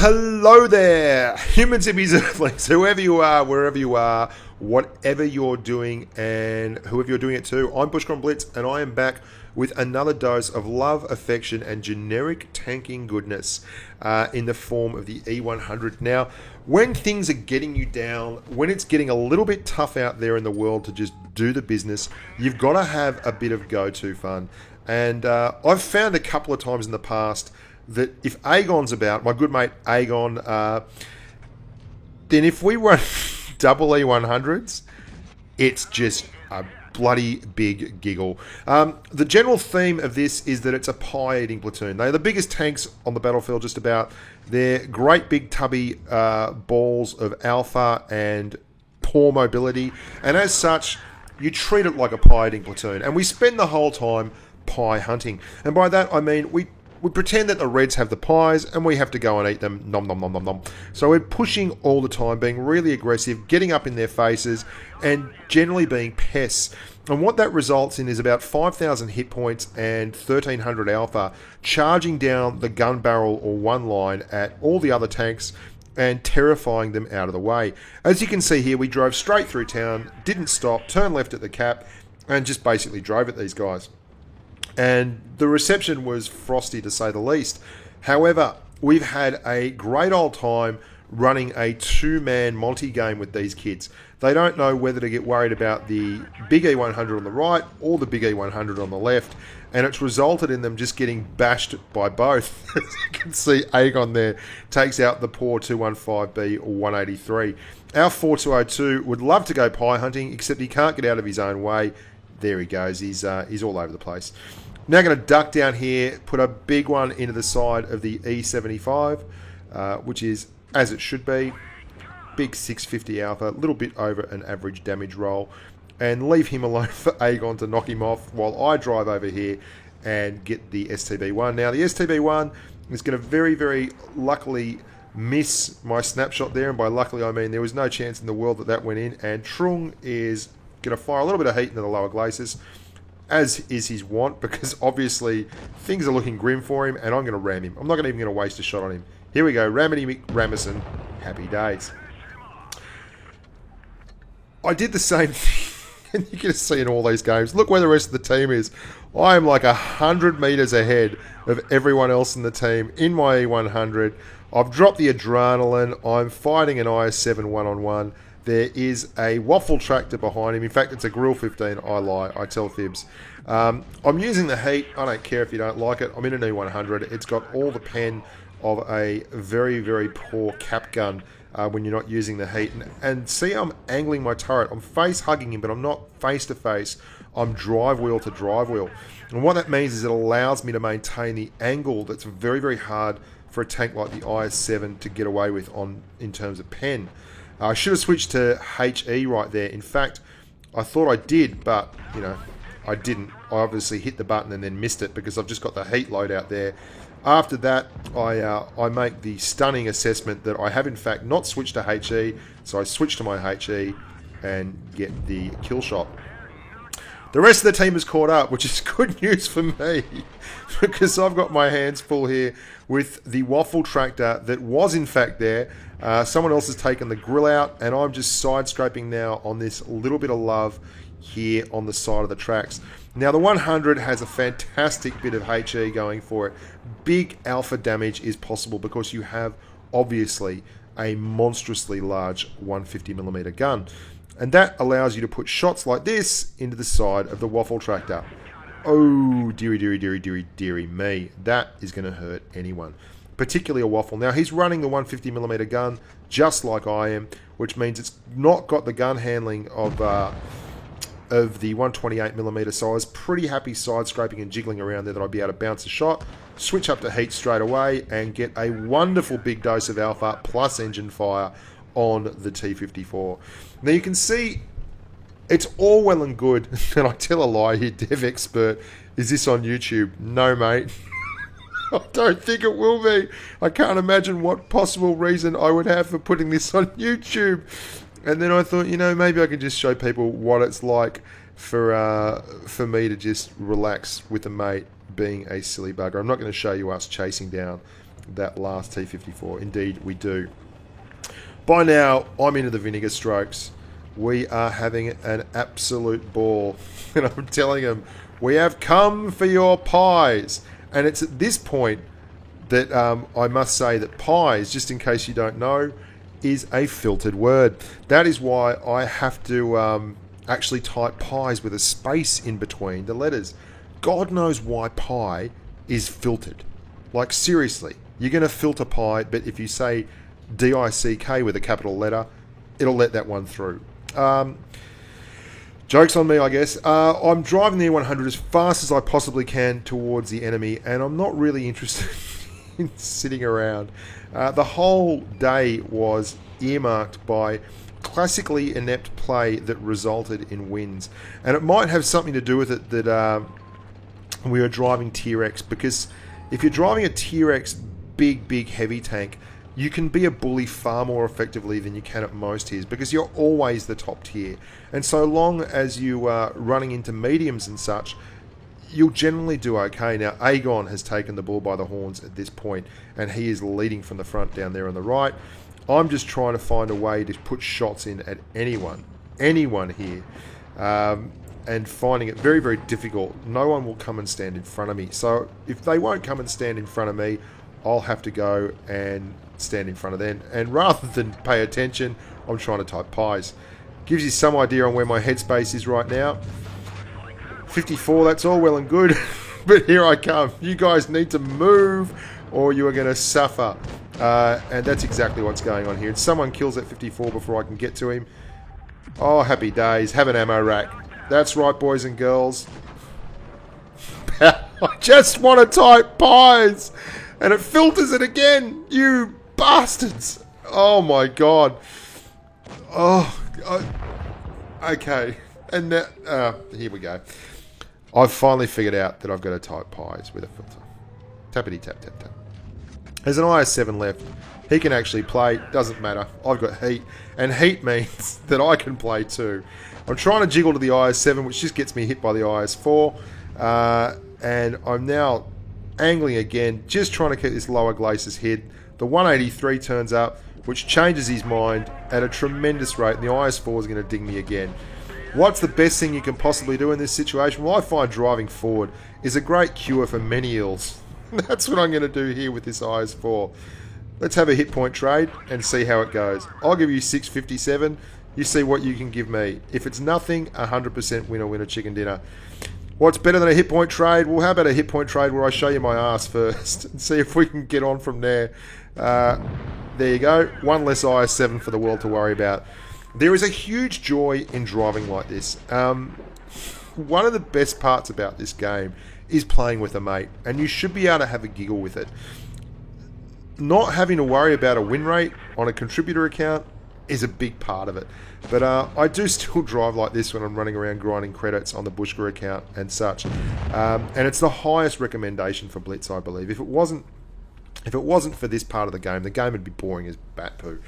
Hello there, humans, hippies, earthlings, whoever you are, wherever you are, whatever you're doing, and whoever you're doing it to. I'm Bushcon Blitz, and I am back with another dose of love, affection, and generic tanking goodness in the form of the E100. Now, when things are getting you down, when it's getting a little bit tough out there in the world to just do the business, you've got to have a bit of go-to fun. And I've found a couple of times in the past that if Aegon's about, my good mate Aegon, then if we run double E100s, it's just a bloody big giggle. The general theme of this is that it's a pie-eating platoon. They're the biggest tanks on the battlefield, just about. They're great big tubby balls of alpha and poor mobility, and as such, you treat it like a pie-eating platoon. And we spend the whole time pie hunting. And by that, I mean we pretend that the Reds have the pies and we have to go and eat them. Nom, nom, nom, nom, nom. So we're pushing all the time, being really aggressive, getting up in their faces, and generally being pests. And what that results in is about 5,000 hit points and 1,300 alpha, charging down the gun barrel or one line at all the other tanks and terrifying them out of the way. As you can see here, we drove straight through town, didn't stop, turned left at the cap, and just basically drove at these guys. And the reception was frosty, to say the least. However, we've had a great old time running a two-man Monty game with these kids. They don't know whether to get worried about the big E100 on the right or the big E100 on the left, and it's resulted in them just getting bashed by both. As you can see, Aegon there takes out the poor 215B 183. Our 4202 would love to go pie hunting, except he can't get out of his own way. There he goes. He's all over the place. Now going to duck down here, put a big one into the side of the E75, which is, as it should be, big 650 alpha, a little bit over an average damage roll, and leave him alone for Aegon to knock him off while I drive over here and get the STB1. Now, the STB1 is going to very, very luckily miss my snapshot there, and by luckily I mean there was no chance in the world that went in, and Trung is going to fire a little bit of heat into the lower glacis, as is his want, because obviously things are looking grim for him, and I'm going to ram him. I'm not even going to waste a shot on him. Here we go, Ramity McRamison. Happy days. I did the same thing, and you're going to see in all these games. Look where the rest of the team is. I am like 100 metres ahead of everyone else in the team in my E100. I've dropped the adrenaline. I'm fighting an IS-7 one-on-one. There is a waffle tractor behind him. In fact, it's a Grill 15. I lie. I tell fibs. I'm using the heat. I don't care if you don't like it. I'm in an E100. It's got all the pen of a very, very poor cap gun when you're not using the heat. And see, I'm angling my turret. I'm face hugging him, but I'm not face to face. I'm drive wheel to drive wheel. And what that means is it allows me to maintain the angle that's very, very hard for a tank like the IS-7 to get away with in terms of pen. I should have switched to HE right there. In fact, I thought I did, but, I didn't. I obviously hit the button and then missed it because I've just got the heat load out there. After that, I make the stunning assessment that I have, in fact, not switched to HE, so I switch to my HE and get the kill shot. The rest of the team has caught up, which is good news for me, because I've got my hands full here with the waffle tractor that was in fact there. Someone else has taken the grill out, and I'm just side scraping now on this little bit of love here on the side of the tracks. Now, the 100 has a fantastic bit of HE going for it. Big alpha damage is possible because you have, obviously, a monstrously large 150mm gun. And that allows you to put shots like this into the side of the waffle tractor. Oh, dearie, dearie, dearie, dearie, dearie me. That is going to hurt anyone, particularly a waffle. Now, he's running the 150mm gun just like I am, which means it's not got the gun handling of the 128mm, so I was pretty happy side scraping and jiggling around there that I'd be able to bounce a shot, switch up to heat straight away, and get a wonderful big dose of alpha plus engine fire on the T54. Now you can see it's all well and good, and I tell a lie here, Dev Expert, is this on YouTube? No, mate. I don't think it will be. I can't imagine what possible reason I would have for putting this on YouTube. And then I thought, maybe I could just show people what it's like for me to just relax with a mate being a silly bugger. I'm not going to show you us chasing down that last T-54. Indeed, we do. By now, I'm into the vinegar strokes. We are having an absolute ball. And I'm telling them, we have come for your pies. And it's at this point that I must say that pies, just in case you don't know, is a filtered word. That is why I have to actually type pies with a space in between the letters. God knows why pie is filtered. Like, seriously, you're going to filter pie, but if you say D-I-C-K with a capital letter, it'll let that one through. Joke's on me, I guess. I'm driving the E100 as fast as I possibly can towards the enemy, and I'm not really interested in sitting around. The whole day was earmarked by classically inept play that resulted in wins. And it might have something to do with it that we were driving Tier X, because if you're driving a Tier X big heavy tank, you can be a bully far more effectively than you can at most tiers, because you're always the top tier. And so long as you are running into mediums and such, you'll generally do okay. Now, Aegon has taken the bull by the horns at this point, and he is leading from the front down there on the right. I'm just trying to find a way to put shots in at anyone here, and finding it very difficult. No one will come and stand in front of me. So if they won't come and stand in front of me, I'll have to go and stand in front of them. And rather than pay attention, I'm trying to type pies. Gives you some idea on where my headspace is right now. 54, that's all well and good, but here I come. You guys need to move or you are going to suffer. And that's exactly what's going on here. And someone kills that 54 before I can get to him. Oh, happy days. Have an ammo rack. That's right, boys and girls. I just want to type pies. And it filters it again. You bastards. Oh, my God. Oh, okay. And that, here we go. I've finally figured out that I've got to type pies with a filter. Tappity tap tap tap. There's an IS-7 left. He can actually play. Doesn't matter. I've got heat. And heat means that I can play too. I'm trying to jiggle to the IS-7, which just gets me hit by the IS-4. And I'm now angling again, just trying to keep this lower Glacis hid. The 183 turns up, which changes his mind at a tremendous rate. And the IS-4 is going to ding me again. What's the best thing you can possibly do in this situation? Well, I find driving forward is a great cure for many ills. That's what I'm going to do here with this IS-4. Let's have a hit point trade and see how it goes. I'll give you 657. You see what you can give me. If it's nothing, 100% winner chicken dinner. What's better than a hit point trade? Well, how about a hit point trade where I show you my ass first and see if we can get on from there. There you go. One less IS-7 for the world to worry about. There is a huge joy in driving like this. One of the best parts about this game is playing with a mate, and you should be able to have a giggle with it. Not having to worry about a win rate on a contributor account is a big part of it. But I do still drive like this when I'm running around grinding credits on the Bushka account and such. And it's the highest recommendation for Blitz, I believe. If it wasn't for this part of the game would be boring as bat poo.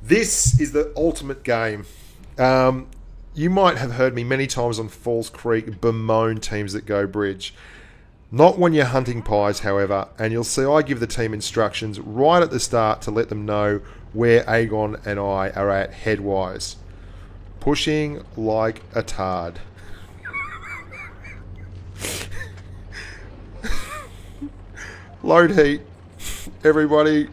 This is the ultimate game. You might have heard me many times on Falls Creek bemoan teams that go bridge. Not when you're hunting pies, however, and you'll see I give the team instructions right at the start to let them know where Aegon and I are at headwise. Pushing like a tard. Load heat, everybody.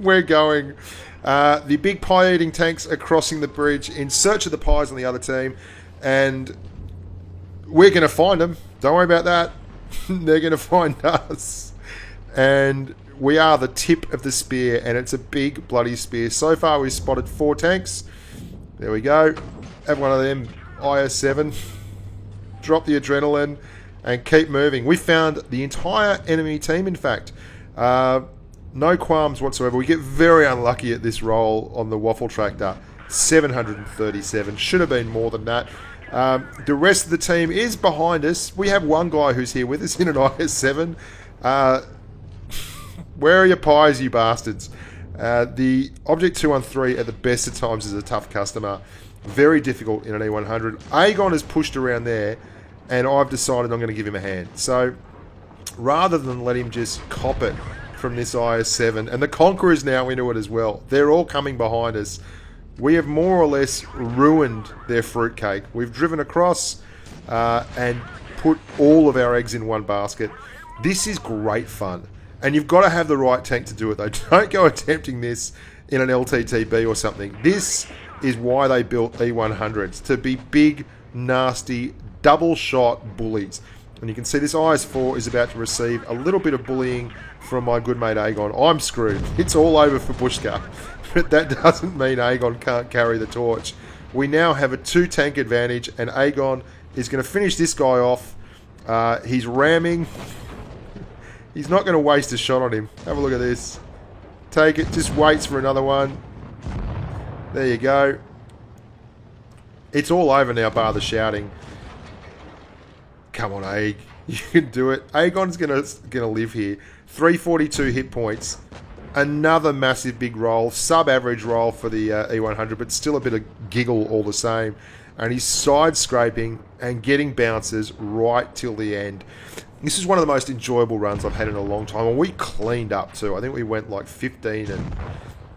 We're going. The big pie-eating tanks are crossing the bridge in search of the pies on the other team, and we're going to find them. Don't worry about that. They're going to find us. And we are the tip of the spear, and it's a big bloody spear. So far, we've spotted 4 tanks. There we go. Have one of them. IS-7. Drop the adrenaline and keep moving. We found the entire enemy team, in fact. No qualms whatsoever. We get very unlucky at this roll on the Waffle Tractor. 737. Should have been more than that. The rest of the team is behind us. We have one guy who's here with us in an IS-7. Where are your pies, you bastards? The Object 213 at the best of times is a tough customer. Very difficult in an E100. Aegon has pushed around there, and I've decided I'm going to give him a hand. So, rather than let him just cop it from this IS-7. And the Conqueror's now into it as well. They're all coming behind us. We have more or less ruined their fruitcake. We've driven across and put all of our eggs in one basket. This is great fun. And you've got to have the right tank to do it, though. Don't go attempting this in an LTTB or something. This is why they built E100s, to be big, nasty, double-shot bullies. And you can see this IS-4 is about to receive a little bit of bullying from my good mate Aegon. I'm screwed. It's all over for Bushka. But that doesn't mean Aegon can't carry the torch. We now have a 2-tank advantage, and Aegon is going to finish this guy off. He's ramming. He's not going to waste a shot on him. Have a look at this. Take it. Just waits for another one. There you go. It's all over now, bar the shouting. Come on, Aeg. You can do it. Aegon's gonna live here. 342 hit points. Another massive big roll. Sub-average roll for the E100, but still a bit of giggle all the same. And he's side-scraping and getting bounces right till the end. This is one of the most enjoyable runs I've had in a long time. And we cleaned up too. I think we went like 15 and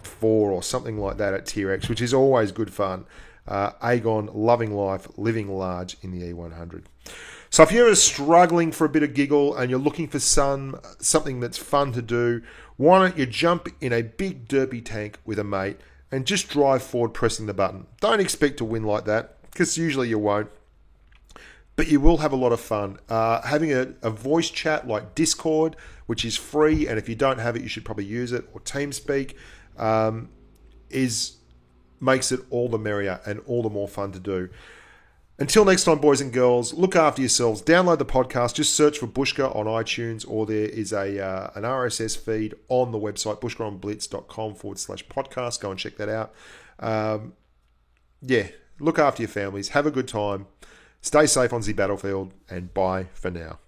4 or something like that at Tier X, which is always good fun. Aegon, loving life, living large in the E100. So if you're struggling for a bit of giggle and you're looking for something that's fun to do, why don't you jump in a big derpy tank with a mate and just drive forward pressing the button. Don't expect to win like that, because usually you won't. But you will have a lot of fun. Having a voice chat like Discord, which is free, and if you don't have it, you should probably use it, or TeamSpeak, makes it all the merrier and all the more fun to do. Until next time, boys and girls, look after yourselves. Download the podcast. Just search for Bushka on iTunes, or there is an RSS feed on the website, bushkaonblitz.com/podcast. Go and check that out. Look after your families. Have a good time. Stay safe on the battlefield, and bye for now.